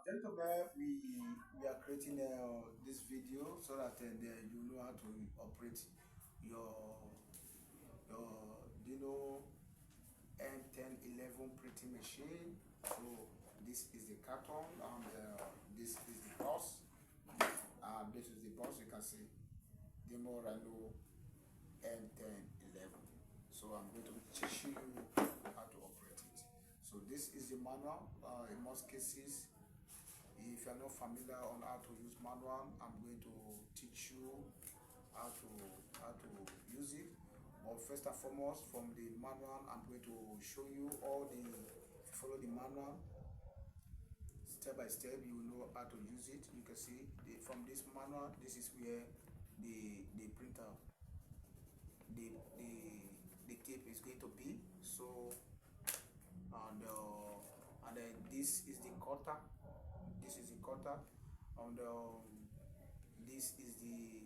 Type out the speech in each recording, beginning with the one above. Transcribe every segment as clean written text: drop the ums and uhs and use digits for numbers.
Gentlemen, we are creating this video so that you know how to operate your DYMO M1011 printing machine. So this is the carton and this is the box. This is the box. You can see DYMO Rhino M1011. So I'm going to teach you how to operate it. So this is the manual. In most cases, if you're not familiar on how to use manual, I'm going to teach you how to use it. But first and foremost, from the manual, I'm going to show you all the. If you follow the manual step by step, you will know how to use it. You can see from this manual, this is where the printer, the the the tape is going to be. So and then this is the cutter. This is the cutter, and this is the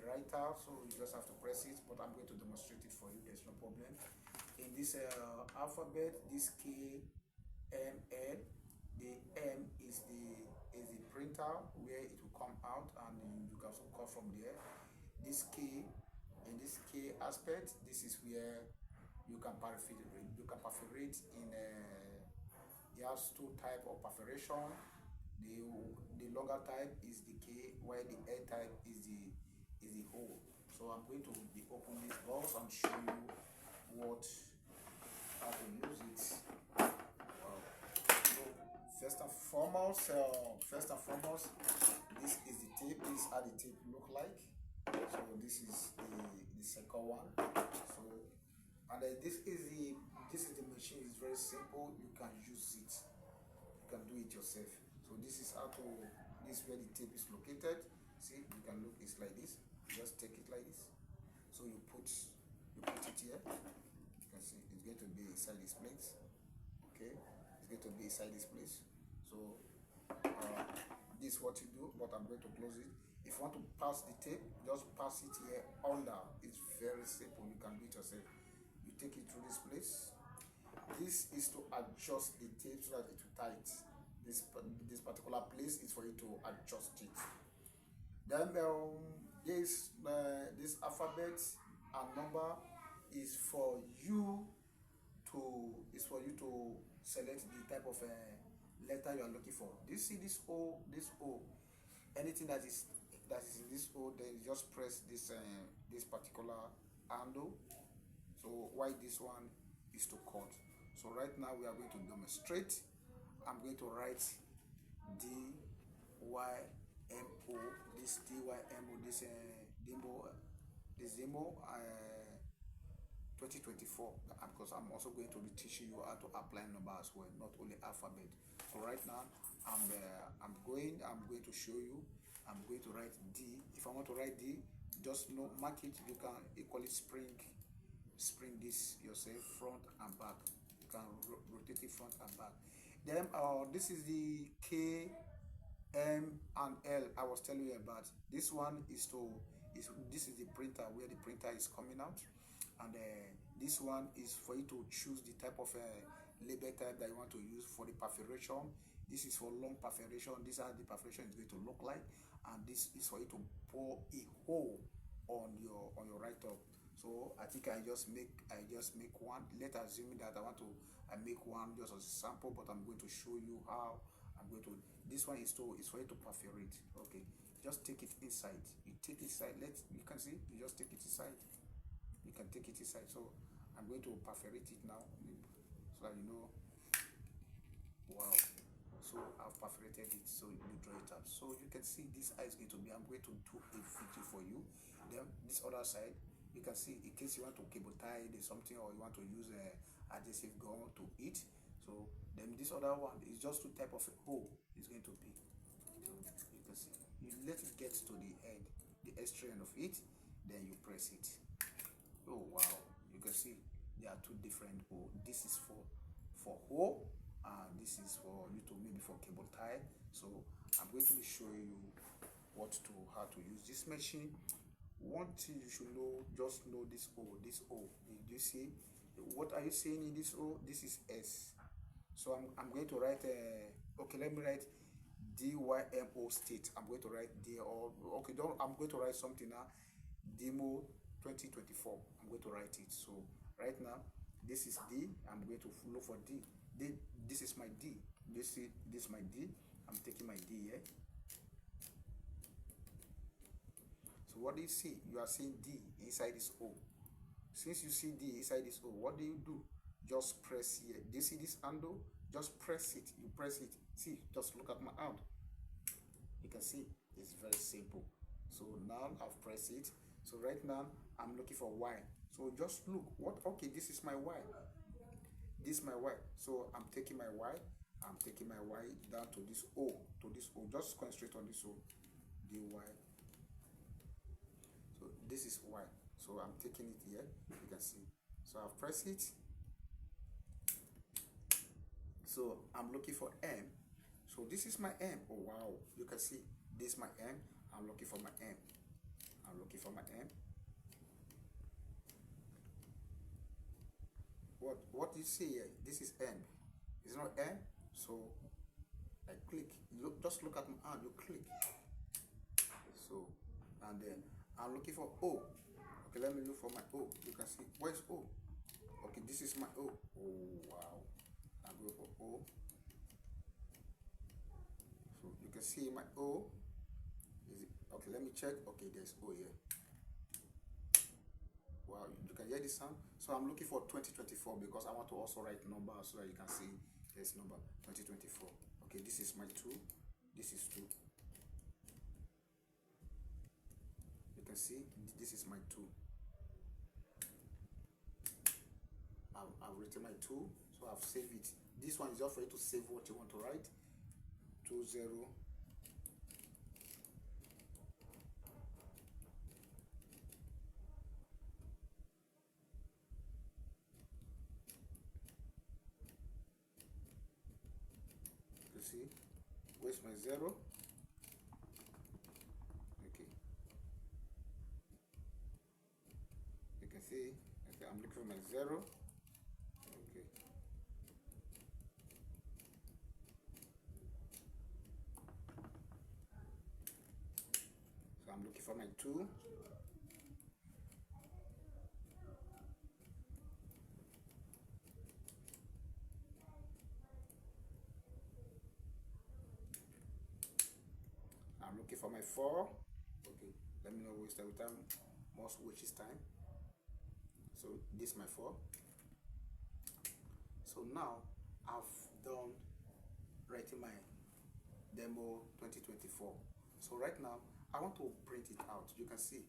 writer. So you just have to press it. But I'm going to demonstrate it for you. There's no problem. In this alphabet, this K M L, the M is the printer where it will come out, and you can also cut from there. This K, in this K aspect, this is where you can perforate. You can perforate in it has two type of perforation. The longer type is the K, while the L type is the hole. So I'm going to be opening this box and show you how to use it. Wow. So first and foremost, this is the tape. This is how the tape look like. So this is the second one. So and this is the machine. It's very simple. You can use it. You can do it yourself. So this is this is where the tape is located. See, you can look. It's like this. You just take it like this. So you put it here. You can see it's going to be inside this place. Okay, it's going to be inside this place. So this is what you do. But I'm going to close it. If you want to pass the tape, just pass it here under. It's very simple. You can do it yourself. You take it through this place. This is to adjust the tape so that it will tight. This particular place is for you to adjust it. Then this alphabet and number is for you to select the type of letter you are looking for. Do you see this O? Anything that is in this O, then you just press this particular handle. So why this one is to cut. So right now we are going to demonstrate. I'm going to write DYMO, this DYMO, this DYMO 2024, because I'm also going to be teaching you how to apply number as well, not only alphabet. So right now I'm going to show you. I'm going to write D. If I want to write D, just mark it. You can equally spring this yourself, front and back. You can rotate it front and back. Then this is the K, M and L I was telling you about. This one is this is the printer, where the printer is coming out, and this one is for you to choose the type of label type that you want to use for the perforation. This is for long perforation. This is how the perforation is going to look like, and this is for you to pour a hole on your write-up. So I think I just make one. Let's assume that I make one just as a sample, but I'm going to show you how I'm going to. This one is for you to perforate. Okay, just take it inside. You take it inside. You can see. You just take it inside. You can take it inside. So I'm going to perforate it now, so that you know. Wow. So I've perforated it, so you draw it out. So you can see this eye is going to be. I'm going to do a video for you. Then this other side, you can see in case you want to cable tie something, or you want to use a adhesive gum to it. So then this other one is just two type of hole it's going to be. So you can see, you let it get to the end, the extra end of it, then you press it. Oh wow, you can see there are two different hole. This is for hole, and this is for you to maybe for cable tie. So I'm going to be showing you how to use this machine. One thing you should know, just know this O. Do you see what are you saying in this O? This is S. So I'm going to write okay, let me write DYMO state. I'm going to write D, or okay, don't, I'm going to write something now. DYMO 2024. I'm going to write it. So right now, this is D. I'm going to look for D. This is my D. This is my D. I'm taking my D here. So what do you see? You are seeing D inside this O. Since you see D inside this O, what do? Just press here. Do you see this handle? Just press it. You press it. See, just look at my hand. You can see it's very simple. So now I've pressed it. So right now I'm looking for Y. So just look. What? Okay, this is my Y. This is my Y. So I'm taking my Y. I'm taking my Y down to this O. To this O. Just concentrate on this O. dy. So this is Y. So I'm taking it here. You can see. So I've pressed it. So I'm looking for M. So this is my M. Oh wow. You can see this is my M. I'm looking for my M. I'm looking for my M. What you see here? This is M. It's not M. So I click. Look, just look at my hand. You click. So and then I'm looking for O. Okay, let me look for my O. You can see where's O. Okay, this is my O. Oh wow. I go for O. So you can see my O. Is it okay? Let me check. Okay, there's O here. Wow, you can hear the sound. So I'm looking for 2024 because I want to also write number so that you can see there's number 2024. Okay, this is my 2. This is 2. You can see this is my 2. I've written my 2, so I've saved it. This one is just for you to save what you want to write. 20. You see, where's my 0? Okay. You can see. Okay, I'm looking for my 0. Okay. So I'm looking for my 2. I'm looking for my 4. Okay, let me not waste every time. Most which is time. So this is my 4. So now I've done writing my demo 2024. So right now I want to print it out. You can see.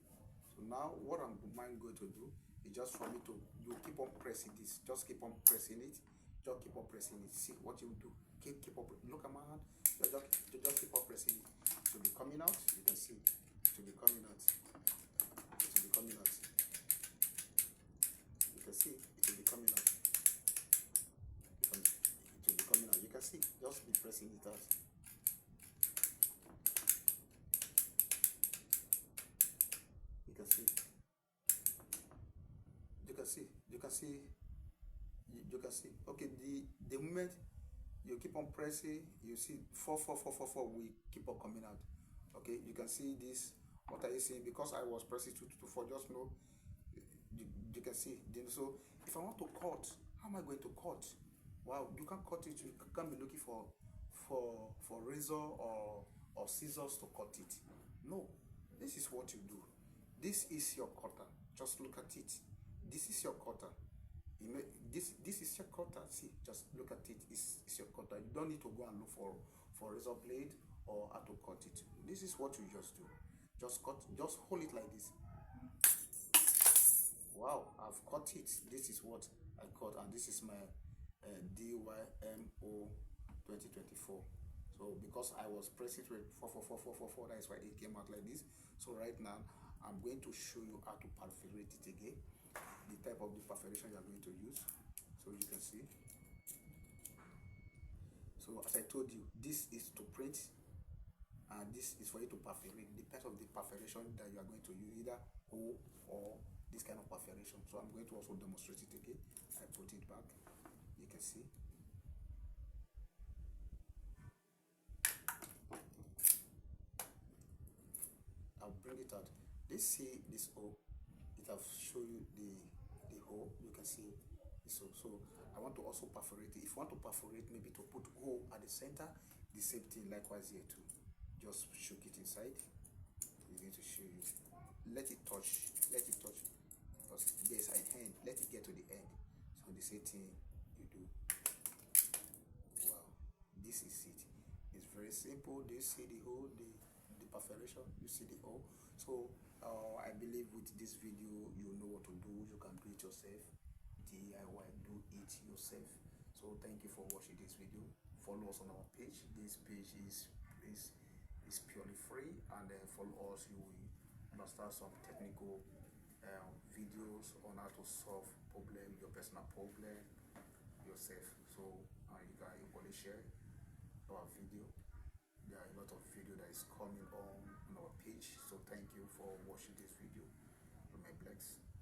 So now what I'm going to do is just for me to, you keep on pressing this. Just keep on pressing it. Just keep on pressing it. See what you do. Keep on. Look at my hand. Just keep on pressing it. It will be coming out. You can see. It will be coming out. It will be coming out. You can see. It will be coming out. It will be coming out. You can see. Just be pressing it out. You can see. You can see. You can see. You can see. Okay. The moment you keep on pressing, you see 4 will keep on coming out. Okay, you can see this. What are you seeing? Because I was pressing 2 to 4, just know you can see. Then so if I want to cut, how am I going to cut? Wow, you can't cut it. You can't be looking for razor or scissors to cut it. No, this is what you do. This is your cutter. Just look at it. This is your cutter. This is your cutter. See, just look at it. It's your cutter. You don't need to go and look for razor blade or how to cut it. This is what you just do. Just cut. Just hold it like this. Wow, I've cut it. This is what I cut, and this is my DYMO 2024. So because I was pressing it with 4, that is why it came out like this. So right now I'm going to show you how to perforate it again. The type of the perforation you are going to use. So you can see. So as I told you, this is to print and this is for you to perforate. Depends of the perforation that you are going to use, either O or this kind of perforation. So I'm going to also demonstrate it again. I put it back. You can see. bring it out. This hole, it have show you the hole. You can see this hole. So I want to also perforate it. If you want to perforate, maybe to put hole at the center, the same thing likewise here too. Just shook it inside. We're going to show you. Let it touch. Because there's an end. Let it get to the end. So the same thing you do. Wow, this is it. It's very simple. Do you see the hole, the perforation? You see the hole? So I believe with this video you know what to do. You can do it yourself. DIY, do it yourself. So thank you for watching this video. Follow us on our page. This page is purely free, and follow us. You will understand some technical videos on how to solve your personal problem yourself. So you can equally share our video. There are a lot of video that is coming on our page. So thank you for watching this video. Remain blessed.